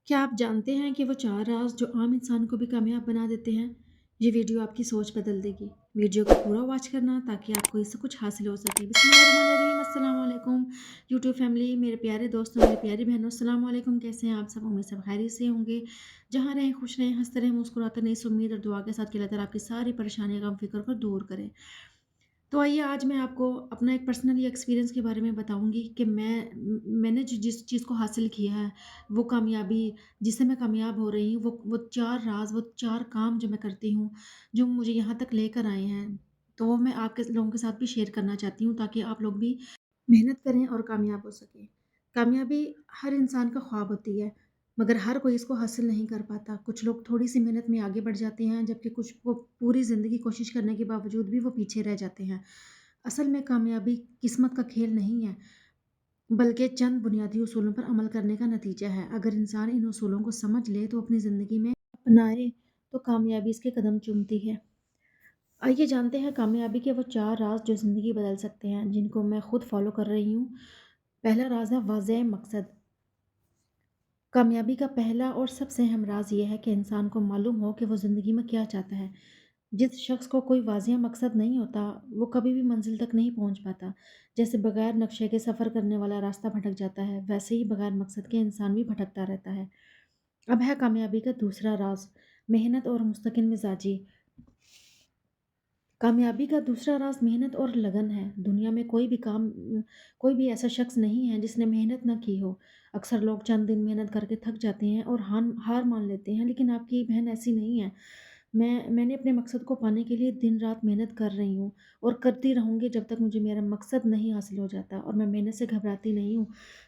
क्या आप जानते हैं कि वो 4 राज़ जो आम इंसान को भी कामयाब बना देते हैं? ये वीडियो आपकी सोच बदल देगी। वीडियो को पूरा वॉच करना ताकि आपको इससे कुछ हासिल हो सके। बिस्मिल्लाहिर्रहमानिर्रहीम, अस्सलाम वालेकुम यूट्यूब फैमिली, मेरे प्यारे दोस्तों, मेरी प्यारी बहनों, अस्सलाम वालेकुम। कैसे हैं आप सब? उम्मीद सब खैरियत से होंगे। जहाँ रहें खुश रहें, हँसते रहें, मुस्कुराते रहें। इस उम्मीद और दुआ के साथ कि अल्लाह ताला आपकी सारी परेशानियाँ, गम, फ़िक्र को दूर करे। तो आइए आज मैं आपको अपना एक पर्सनली एक्सपीरियंस के बारे में बताऊँगी कि मैंने जिस चीज़ को हासिल किया है, वो कामयाबी जिससे मैं कामयाब हो रही हूँ, वो 4 राज़, वो 4 काम जो मैं करती हूँ, जो मुझे यहाँ तक लेकर आए हैं। तो वो मैं आपके लोगों के साथ भी शेयर करना चाहती हूँ ताकि आप लोग भी मेहनत करें और कामयाब हो सकें। कामयाबी हर इंसान का ख्वाब होती है, मगर हर कोई इसको हासिल नहीं कर पाता। कुछ लोग थोड़ी-सी मेहनत में आगे बढ़ जाते हैं, जबकि कुछ वो पूरी ज़िंदगी कोशिश करने के बावजूद भी वो पीछे रह जाते हैं। असल में कामयाबी किस्मत का खेल नहीं है, बल्कि चंद बुनियादी उसूलों पर अमल करने का नतीजा है। अगर इंसान इन उसूलों को समझ ले तो अपनी ज़िंदगी में अपनाए, तो कामयाबी इसके कदम चूमती है। आइए जानते हैं कामयाबी के वो 4 राज़ जो ज़िंदगी बदल सकते हैं, जिनको मैं खुद फ़ॉलो कर रही हूँ। पहला राज़ है वाज़ेह मकसद। कामयाबी का पहला और सबसे अहम राज़ ये है कि इंसान को मालूम हो कि वो ज़िंदगी में क्या चाहता है। जिस शख्स को कोई वाज़ेह मकसद नहीं होता, वो कभी भी मंज़िल तक नहीं पहुँच पाता। जैसे बगैर नक्शे के सफ़र करने वाला रास्ता भटक जाता है, वैसे ही बगैर मकसद के इंसान भी भटकता रहता है। अब है कामयाबी का दूसरा राज़, मेहनत और मुस्तकिल मिज़ाजी। कामयाबी का दूसरा राज़ मेहनत और लगन है। दुनिया में कोई भी ऐसा शख्स नहीं है जिसने मेहनत ना की हो। अक्सर लोग चंद दिन मेहनत करके थक जाते हैं और हार मान लेते हैं, लेकिन आपकी बहन ऐसी नहीं है। मैंने अपने मकसद को पाने के लिए दिन-रात मेहनत कर रही हूँ और करती रहूँगी जब तक मुझे मेरा मकसद नहीं हासिल हो जाता, और मैं मेहनत से घबराती नहीं हूँ।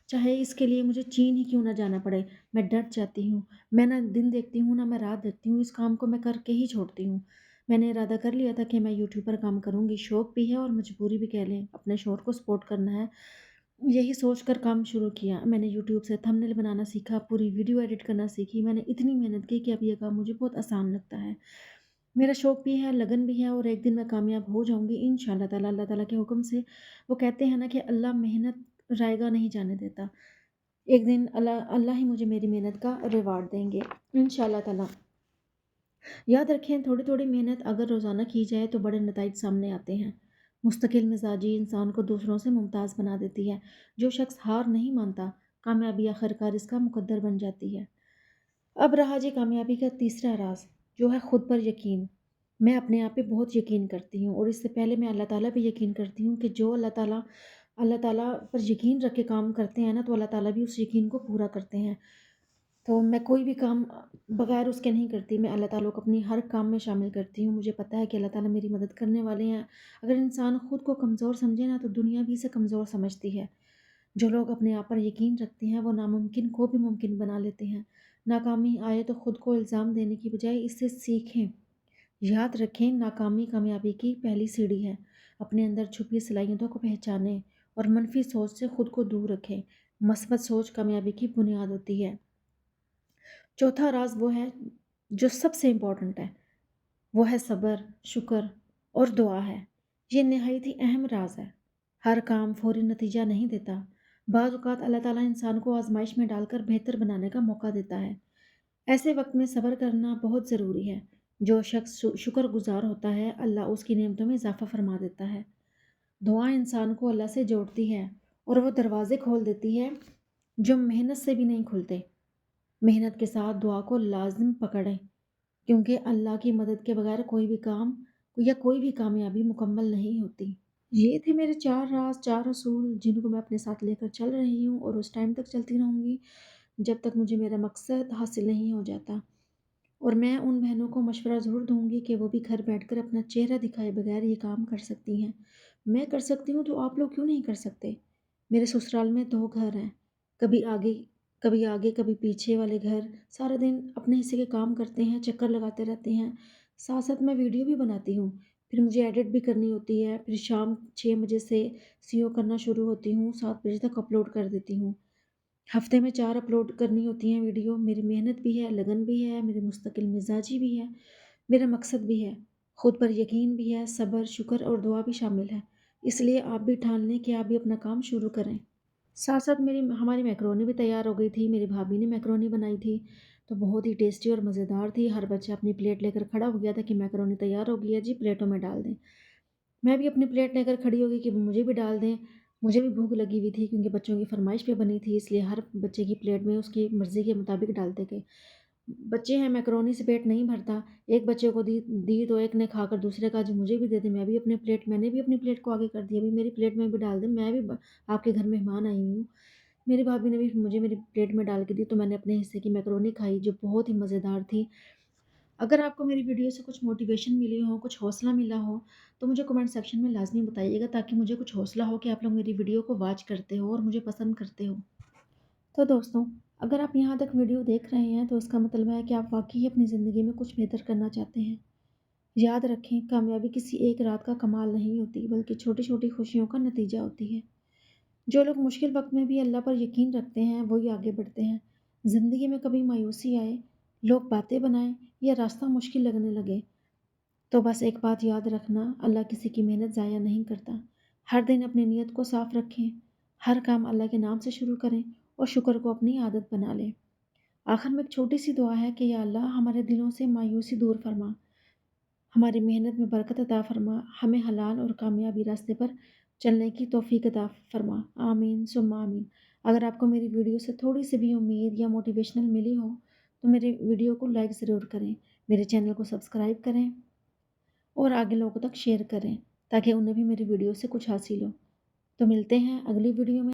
चाहे इसके लिए मुझे चीन ही क्यों ना जाना पड़े, मैं डट जाती हूँ। मैं ना दिन देखती हूँ, ना मैं रात देखती हूँ, इस काम को मैं करके ही छोड़ती हूँ। मैंने इरादा कर लिया था कि मैं यूट्यूब पर काम करूँगी, शौक भी है और मजबूरी भी कह लें, अपने शौहर को सपोर्ट करना है। यही सोचकर काम शुरू किया। मैंने यूट्यूब से थंबनेल बनाना सीखा, पूरी वीडियो एडिट करना सीखी। मैंने इतनी मेहनत की कि अब ये काम मुझे बहुत आसान लगता है। मेरा शौक भी है, लगन भी है, और एक दिन मैं कामयाब हो जाऊँगी इंशाअल्लाह ताला, अल्लाह ताला के हुक्म से। वो कहते हैं ना कि अल्लाह मेहनत रायगा नहीं जाने देता। एक दिन अल्लाह अल्लाह ही मुझे मेरी मेहनत का रिवार्ड देंगे इंशाअल्लाह ताला। याद रखें, थोड़ी-थोड़ी मेहनत अगर रोज़ाना की जाए तो बड़े नताइज सामने आते हैं। मुस्तकिल मिजाजी इंसान को दूसरों से मुमताज़ बना देती है। जो शख्स हार नहीं मानता, कामयाबी आखिरकार इसका मुकद्दर बन जाती है। अब रहा जी कामयाबी का तीसरा राज़, जो है खुद पर यकीन। मैं अपने आप पे बहुत यकीन करती हूँ, और इससे पहले मैं अल्लाह ताला पे यकीन करती हूँ कि जो अल्लाह ताला पर यकीन रख के काम करते हैं ना, तो अल्लाह ताला भी उस यकीन को पूरा करते हैं। तो मैं कोई भी काम बगैर उसके नहीं करती, मैं अल्लाह ताला को अपनी हर काम में शामिल करती हूँ। मुझे पता है कि अल्लाह ताला मेरी मदद करने वाले हैं। अगर इंसान खुद को कमज़ोर समझे ना, तो दुनिया भी इसे कमज़ोर समझती है। जो लोग अपने आप पर यकीन रखते हैं, वो नामुमकिन को भी मुमकिन बना लेते हैं। नाकामी आए तो खुद को इल्ज़ाम देने की बजाय इससे सीखें। याद रखें, नाकामी कामयाबी की पहली सीढ़ी है। अपने अंदर छुपी सलाहियतों को पहचानें और मनफी सोच से खुद को दूर रखें। मस्बत सोच कामयाबी की बुनियाद होती है। चौथा राज़ वो है जो सबसे इम्पोर्टेंट है, वो है सब्र, शुक्र और दुआ है। ये नहायत ही अहम राज़ है। हर काम फ़ौरी नतीजा नहीं देता। बाज़ औक़ात अल्लाह ताला इंसान को आज़माइश में डालकर बेहतर बनाने का मौका देता है। ऐसे वक़्त में सब्र करना बहुत ज़रूरी है। जो शख़्स शुक्रगुज़ार होता है, अल्लाह उसकी नेमतों में इज़ाफ़ा फ़रमा देता है। दुआ इंसान को अल्लाह से जोड़ती है और वो दरवाज़े खोल देती है जो मेहनत से भी नहीं खुलते। मेहनत के साथ दुआ को लाज़िम पकड़ें, क्योंकि अल्लाह की मदद के बगैर कोई भी काम या कोई भी कामयाबी मुकम्मल नहीं होती। ये थे मेरे 4 राज़, 4 असूल, जिनको मैं अपने साथ लेकर चल रही हूँ और उस टाइम तक चलती रहूँगी जब तक मुझे मेरा मकसद हासिल नहीं हो जाता। और मैं उन बहनों को मशवरा ज़रूर दूँगी कि वो भी घर बैठकर अपना चेहरा दिखाए बगैर ये काम कर सकती हैं। मैं कर सकती हूँ, तो आप लोग क्यों नहीं कर सकते? मेरे ससुराल में 2 घर हैं, कभी आगे कभी पीछे वाले घर। सारा दिन अपने हिस्से के काम करते हैं, चक्कर लगाते रहते हैं। साथ-साथ मैं वीडियो भी बनाती हूँ, फिर मुझे एडिट भी करनी होती है, फिर शाम 6 बजे से सीओ करना शुरू होती हूँ, 7 बजे तक अपलोड कर देती हूँ। हफ्ते में 4 अपलोड करनी होती हैं वीडियो। मेरी मेहनत भी है, लगन भी है, मेरी मुस्तकिल मिज़ाजी भी है, मेरा मकसद भी है, खुद पर यकीन भी है, सब्र, शुक्र और दुआ भी शामिल है। इसलिए आप भी ठान लें कि आप भी अपना काम शुरू करें। साथ साथ मेरी हमारी मैक्रोनी भी तैयार हो गई थी। मेरी भाभी ने मैक्रोनी बनाई थी, तो बहुत ही टेस्टी और मज़ेदार थी। हर बच्चा अपनी प्लेट लेकर खड़ा हो गया था कि मैक्रोनी तैयार हो गई है जी, प्लेटों में डाल दें। मैं भी अपनी प्लेट लेकर खड़ी हो गई कि मुझे भी डाल दें। मुझे भी भूख लगी हुई थी क्योंकि बच्चों की फ़रमाइश पे बनी थी, इसलिए हर बच्चे की प्लेट में उसकी मर्ज़ी के मुताबिक डालते गए। बच्चे हैं, मैकरोनी से पेट नहीं भरता। एक बच्चे को दी तो एक ने खाकर दूसरे कहा जी मुझे भी दे दें, मैंने भी अपनी प्लेट को आगे कर दिया, अभी मेरी प्लेट में भी डाल दें, मैं भी आपके घर मेहमान आई हुई हूँ। मेरी भाभी ने भी मुझे मेरी प्लेट में डाल के दी, तो मैंने अपने हिस्से की मैकरोनी खाई जो बहुत ही मज़ेदार थी। अगर आपको मेरी वीडियो से कुछ मोटिवेशन मिली हो, कुछ हौसला मिला हो, तो मुझे कमेंट सेक्शन में लाज़मी बताइएगा ताकि मुझे कुछ हौसला हो कि आप लोग मेरी वीडियो को वॉच करते हो और मुझे पसंद करते हो। तो दोस्तों, अगर आप यहाँ तक वीडियो देख रहे हैं तो इसका मतलब है कि आप वाक़ई अपनी ज़िंदगी में कुछ बेहतर करना चाहते हैं। याद रखें, कामयाबी किसी एक रात का कमाल नहीं होती, बल्कि छोटी-छोटी खुशियों का नतीजा होती है। जो लोग मुश्किल वक़्त में भी अल्लाह पर यकीन रखते हैं, वही आगे बढ़ते हैं। ज़िंदगी में कभी मायूसी आए, लोग बातें बनाएँ या रास्ता मुश्किल लगने लगे, तो बस एक बात याद रखना, अल्लाह किसी की मेहनत ज़ाया नहीं करता। हर दिन अपनी नीयत को साफ़ रखें, हर काम अल्लाह के नाम से शुरू करें और शुक्र को अपनी आदत बना लें। आखिर में एक छोटी सी दुआ है कि या अल्लाह हमारे दिलों से मायूसी दूर फरमा, हमारी मेहनत में बरकत अता फरमा, हमें हलाल और कामयाबी रास्ते पर चलने की तौफीक अता फरमा। आमीन सुम्मा आमीन। अगर आपको मेरी वीडियो से थोड़ी सी भी उम्मीद या मोटिवेशनल मिली हो, तो मेरे वीडियो को लाइक ज़रूर करें, मेरे चैनल को सब्सक्राइब करें और आगे लोगों तक शेयर करें ताकि उन्हें भी मेरी वीडियो से कुछ हासिल हो। तो मिलते हैं अगली वीडियो में।